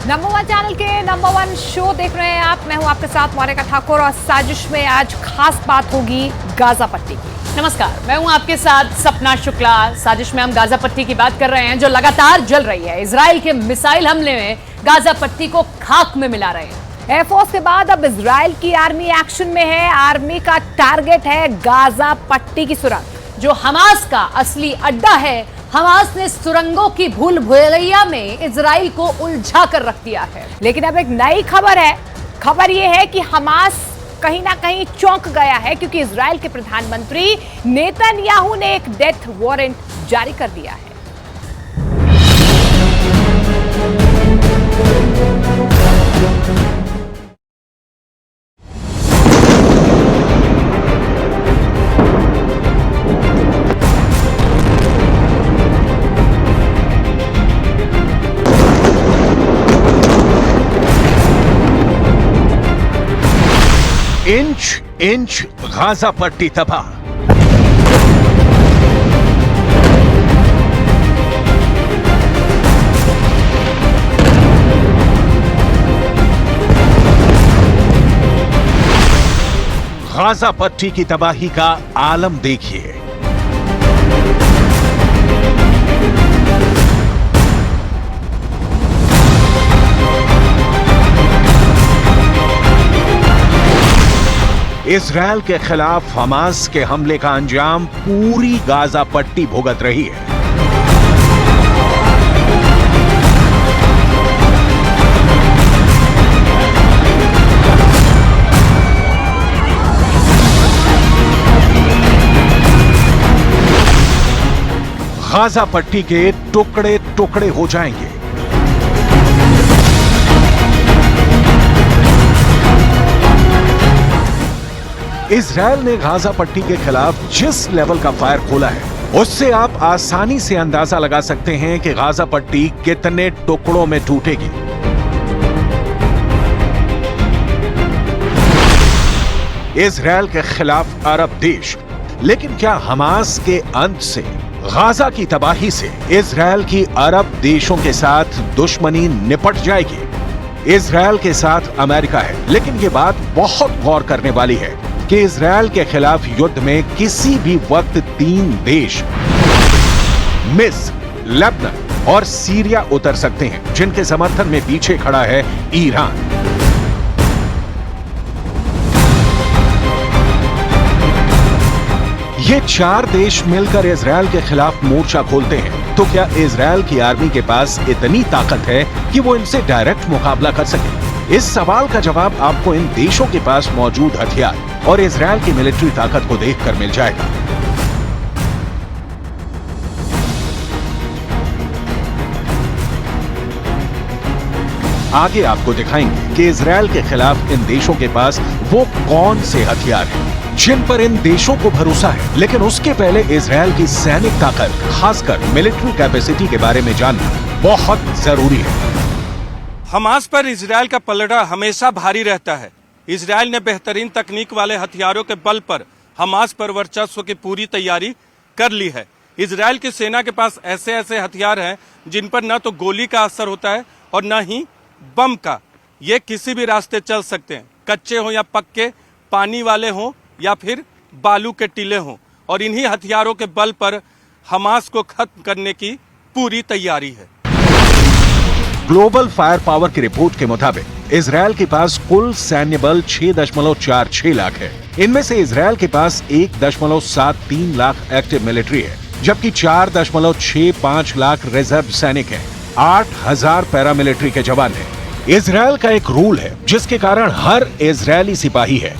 Number 1 channel के number 1 show देख रहे हैं आप। मैं हूं आपके साथ मोनिका ठाकुर और साजिश में आज खास बात होगी गाजा पट्टी की। नमस्कार, मैं हूं आपके साथ सपना शुक्ला। साजिश में हम गाजा पट्टी की बात कर रहे हैं जो लगातार जल रही है। इजराइल के मिसाइल हमले में गाजा पट्टी को खाक में मिला रहे हैं। एयरफोर्स के बाद अब इजराइल की आर्मी एक्शन में है। आर्मी का टारगेट है गाजा पट्टी की सुरंग जो हमास का असली अड्डा है। हमास ने सुरंगों की भूल भुलैया में इजराइल को उलझा कर रख दिया है। लेकिन अब एक नई खबर है। खबर यह है कि हमास कहीं ना कहीं चौंक गया है क्योंकि इजराइल के प्रधानमंत्री नेतन्याहू ने एक डेथ वारंट जारी कर दिया है। इंच इंच गाजा पट्टी तबाह। गाजा पट्टी की तबाही का आलम देखिए। इजराइल के खिलाफ हमास के हमले का अंजाम पूरी गाजा पट्टी भुगत रही है। गाजा पट्टी के टुकड़े टुकड़े हो जाएंगे। इजराइल ने गाजा पट्टी के खिलाफ जिस लेवल का फायर खोला है उससे आप आसानी से अंदाजा लगा सकते हैं कि गाजा पट्टी कितने टुकड़ों में टूटेगी। इजराइल के खिलाफ अरब देश, लेकिन क्या हमास के अंत से, गाजा की तबाही से इजराइल की अरब देशों के साथ दुश्मनी निपट जाएगी? इजराइल के साथ अमेरिका है, लेकिन यह बात बहुत गौर करने वाली है कि इजराइल के खिलाफ युद्ध में किसी भी वक्त 3 देश मिस्र, लेबनान और सीरिया उतर सकते हैं, जिनके समर्थन में पीछे खड़ा है ईरान। ये 4 देश मिलकर इजराइल के खिलाफ मोर्चा खोलते हैं, तो क्या इजराइल की आर्मी के पास इतनी ताकत है कि वो इनसे डायरेक्ट मुकाबला कर सके? इस सवाल का जवाब आपको इन देशों के पास मौजूद हथियार और इजराइल की मिलिट्री ताकत को देखकर मिल जाएगा। आगे आपको दिखाएंगे कि इजराइल के खिलाफ इन देशों के पास वो कौन से हथियार हैं जिन पर इन देशों को भरोसा है। लेकिन उसके पहले इजराइल की सैनिक ताकत, खासकर मिलिट्री कैपेसिटी के बारे में जानना बहुत जरूरी है। हमास पर इजराइल का पलड़ा हमेशा भारी रहता है। इजराइल ने बेहतरीन तकनीक वाले हथियारों के बल पर हमास पर वर्चस्व की पूरी तैयारी कर ली है। इजराइल की सेना के पास ऐसे ऐसे हथियार हैं जिन पर न तो गोली का असर होता है और न ही बम का। ये किसी भी रास्ते चल सकते हैं, कच्चे हो या पक्के, पानी वाले हों या फिर बालू के टीले हों, और इन्हीं हथियारों के बल पर हमास को खत्म करने की पूरी तैयारी है। ग्लोबल फायर पावर की रिपोर्ट के मुताबिक इजराइल के पास कुल सैन्य बल 6.46 लाख है। इनमें से इजराइल के पास 1.73 लाख एक्टिव मिलिट्री है, जबकि 4.65 लाख रिजर्व सैनिक हैं। 8,000 पैरामिलिट्री के जवान हैं। इजराइल का एक रूल है जिसके कारण हर इजरायली सिपाही है।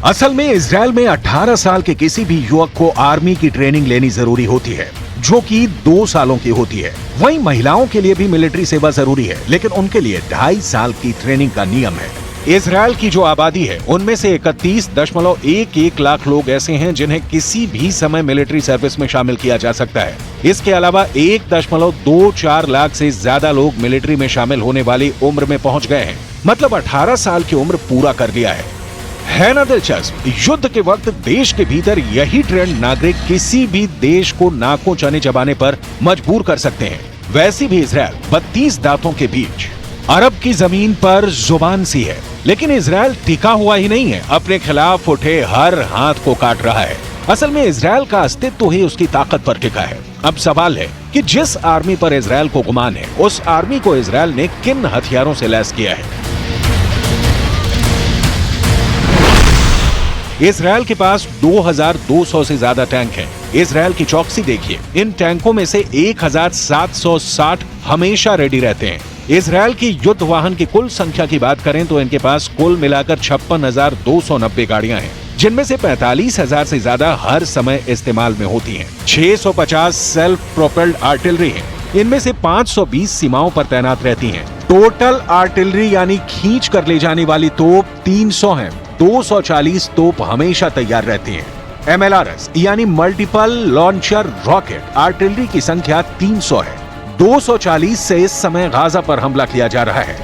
असल में इजराइल में 18 साल के किसी भी युवक को आर्मी की ट्रेनिंग लेनी जरूरी होती है, जो कि 2 सालों की होती है। वहीं महिलाओं के लिए भी मिलिट्री सेवा जरूरी है, लेकिन उनके लिए 2.5 साल की ट्रेनिंग का नियम है। इजराइल की जो आबादी है उनमें से 31.11 लाख लोग ऐसे हैं जिन्हें किसी भी समय मिलिट्री सर्विस में शामिल किया जा सकता है। इसके अलावा 1.24 लाख से ज्यादा लोग मिलिट्री में शामिल होने वाली उम्र में पहुंच गए हैं, मतलब 18 साल की उम्र पूरा कर लिया है ना दिलचस्प? युद्ध के वक्त देश के भीतर यही ट्रेंड नागरिक किसी भी देश को नाकों चने चबाने पर मजबूर कर सकते हैं। वैसे भी इजराइल 32 दांतों के बीच अरब की जमीन पर जुबान सी है, लेकिन इजराइल टिका हुआ ही नहीं है, अपने खिलाफ उठे हर हाथ को काट रहा है। असल में इजराइल का अस्तित्व ही उसकी ताकत पर टिका है। अब सवाल है कि जिस आर्मी पर इजराइल को गुमान है, उस आर्मी को इजराइल ने किन हथियारों से लैस किया है। इजराइल के पास 2200 से ज्यादा टैंक हैं। इजराइल की चौकसी देखिए, इन टैंकों में से 1760 हमेशा रेडी रहते हैं। इजराइल की युद्ध वाहन की कुल संख्या की बात करें तो इनके पास कुल मिलाकर 56,290 गाड़ियां हैं, जिनमें से 45,000 से ज्यादा हर समय इस्तेमाल में होती हैं। 650 सेल्फ प्रोपेल्ड आर्टिलरी हैं, इनमें से 520 सीमाओं पर तैनात रहती हैं। टोटल आर्टिलरी यानी खींच कर ले जाने वाली तोप 300 हैं। 240 तोप हमेशा तैयार रहती हैं। MLRS यानी मल्टीपल लॉन्चर रॉकेट आर्टिलरी की संख्या 300 है। 240 से इस समय गाजा पर हमला किया जा रहा है।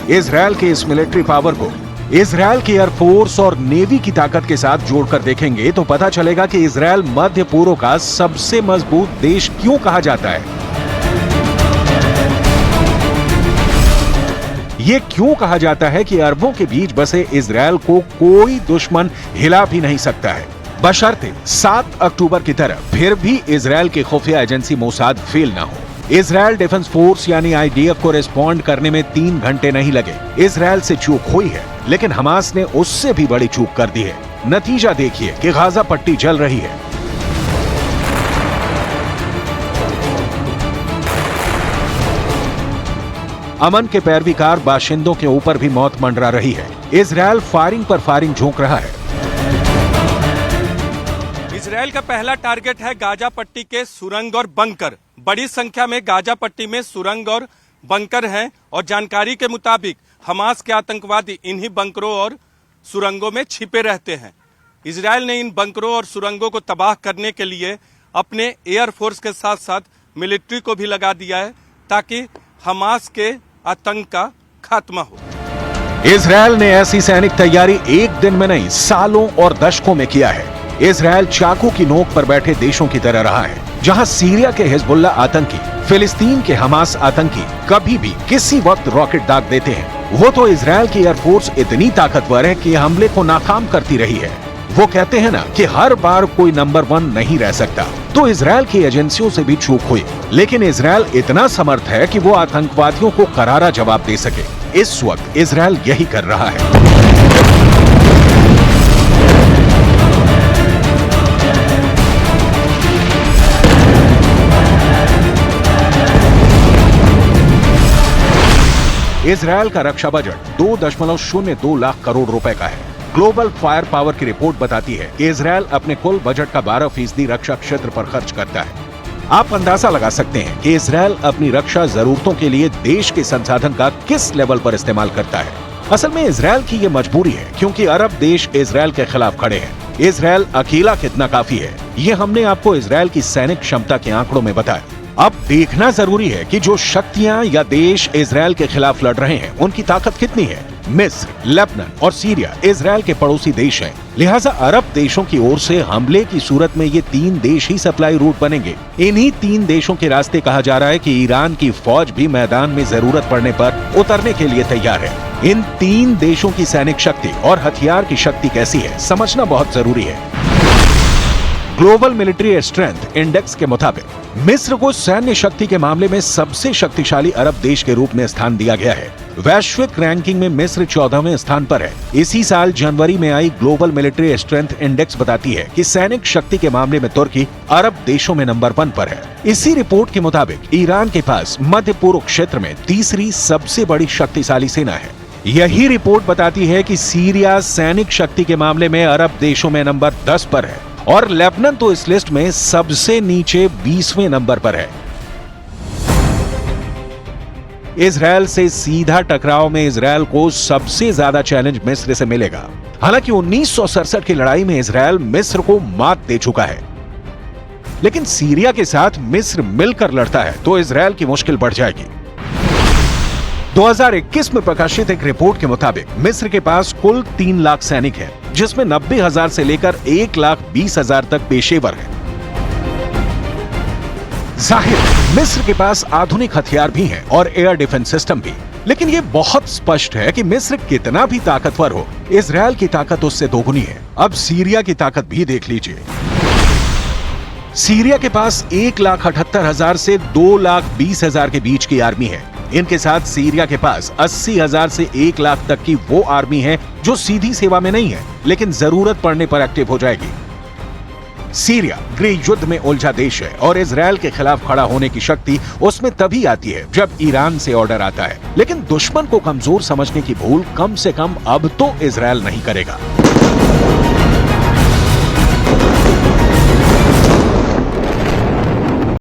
इजराइल के इस मिलिट्री पावर को इजराइल की एयरफोर्स और नेवी की ताकत के साथ जोड़कर देखेंगे तो पता चलेगा कि इजराइल मध्य पूर्व का सबसे मजबूत देश क्यों कहा जाता है। ये क्यों कहा जाता है कि अरबों के बीच बसे इजराइल को कोई दुश्मन हिला भी नहीं सकता है, बशर्ते 7 अक्टूबर की तरह फिर भी इजराइल की खुफिया एजेंसी मोसाद फेल ना हो। इजराइल डिफेंस फोर्स यानी IDF को रिस्पॉन्ड करने में 3 घंटे नहीं लगे। इजराइल से चूक हुई है, लेकिन हमास ने उससे भी बड़ी चूक कर दी है। नतीजा देखिए कि गाजा पट्टी जल रही है। अमन के पैरवीकार बाशिंदों के ऊपर भी मौत मंडरा रही है। इजराइल फायरिंग पर फायरिंग झोंक रहा है। इजराइल का पहला टारगेट है गाजा पट्टी के सुरंग और बंकर। बड़ी संख्या में गाजा पट्टी में सुरंग और बंकर हैं और जानकारी के मुताबिक हमास के आतंकवादी इन्हीं बंकरों और सुरंगों में छिपे रहते हैं। इजराइल ने इन बंकरों और सुरंगों को तबाह करने के लिए अपने एयरफोर्स के साथ साथ मिलिट्री को भी लगा दिया है ताकि हमास के आतंक का खात्मा हो। इजराइल ने ऐसी सैनिक तैयारी एक दिन में नहीं, सालों और दशकों में किया है। इजराइल चाकू की नोक पर बैठे देशों की तरह रहा है, जहां सीरिया के हिजबुल्ला आतंकी, फिलिस्तीन के हमास आतंकी कभी भी किसी वक्त रॉकेट दाग देते हैं। वो तो इजराइल की एयरफोर्स इतनी ताकतवर है कि हमले को नाकाम करती रही है। वो कहते हैं ना कि हर बार कोई नंबर 1 नहीं रह सकता, तो इजराइल की एजेंसियों से भी चूक हुई, लेकिन इजराइल इतना समर्थ है कि वो आतंकवादियों को करारा जवाब दे सके। इस वक्त इजराइल यही कर रहा है। इजराइल का रक्षा बजट 2.02 लाख करोड़ रुपए का है। ग्लोबल फायर पावर की रिपोर्ट बताती है कि इजराइल अपने कुल बजट का 12% रक्षा क्षेत्र पर खर्च करता है। आप अंदाजा लगा सकते हैं कि इजराइल अपनी रक्षा जरूरतों के लिए देश के संसाधन का किस लेवल पर इस्तेमाल करता है। असल में इजराइल की ये मजबूरी है, क्योंकि अरब देश इजराइल के खिलाफ खड़े हैं। इजराइल अकेला कितना काफी है, ये हमने आपको इजराइल की सैनिक क्षमता के आंकड़ों में बताया। अब देखना जरूरी है कि जो शक्तियां या देश इजराइल के खिलाफ लड़ रहे हैं, उनकी ताकत कितनी है। मिस्र, लेबनान और सीरिया इजराइल के पड़ोसी देश हैं। लिहाजा अरब देशों की ओर से हमले की सूरत में ये 3 देश ही सप्लाई रूट बनेंगे। इन्हीं 3 देशों के रास्ते कहा जा रहा है कि ईरान की फौज भी मैदान में जरूरत पड़ने पर उतरने के लिए तैयार है। इन 3 देशों की सैनिक शक्ति और हथियार की शक्ति कैसी है, समझना बहुत जरूरी है। ग्लोबल मिलिट्री स्ट्रेंथ इंडेक्स के मुताबिक मिस्र को सैन्य शक्ति के मामले में सबसे शक्तिशाली अरब देश के रूप में स्थान दिया गया है। वैश्विक रैंकिंग में मिस्र 14वें स्थान पर है। इसी साल जनवरी में आई ग्लोबल मिलिट्री स्ट्रेंथ इंडेक्स बताती है कि सैनिक शक्ति के मामले में तुर्की अरब देशों में नंबर 1 पर है। इसी रिपोर्ट के मुताबिक ईरान के पास मध्य पूर्व क्षेत्र में तीसरी सबसे बड़ी शक्तिशाली सेना है। यही रिपोर्ट बताती है कि सीरिया सैनिक शक्ति के मामले में अरब देशों में नंबर 10 पर है और लेबनान तो इस लिस्ट में सबसे नीचे 20वें नंबर पर है। इजराइल से सीधा टकराव में इजराइल को सबसे ज्यादा चैलेंज मिस्र से मिलेगा। हालांकि 1967 की लड़ाई में इजराइल मिस्र को मात दे चुका है, लेकिन सीरिया के साथ मिस्र मिलकर लड़ता है तो इजराइल की मुश्किल बढ़ जाएगी। 2021 में प्रकाशित एक रिपोर्ट के मुताबिक मिस्र के पास कुल 3 लाख सैनिक हैं, जिसमें 90,000 से लेकर 1,20,000 तक पेशेवर हैं। जाहिर मिस्र के पास आधुनिक हथियार भी हैं और एयर डिफेंस सिस्टम भी, लेकिन ये बहुत स्पष्ट है कि मिस्र कितना भी ताकतवर हो, इजरायल की ताकत उससे दोगुनी है। अब सीरिया की ताकत भी देख लीजिए। सीरिया के पास 1,78,000 से 2,20,000 के बीच की आर्मी है। इनके साथ सीरिया के पास 80,000 से 1 लाख तक की वो आर्मी है जो सीधी सेवा में नहीं है, लेकिन जरूरत पड़ने पर एक्टिव हो जाएगी। सीरिया गृह युद्ध में उलझा देश है और इजरायल के खिलाफ खड़ा होने की शक्ति उसमें तभी आती है जब ईरान से ऑर्डर आता है। लेकिन दुश्मन को कमजोर समझने की भूल कम से कम अब तो इजरायल नहीं करेगा।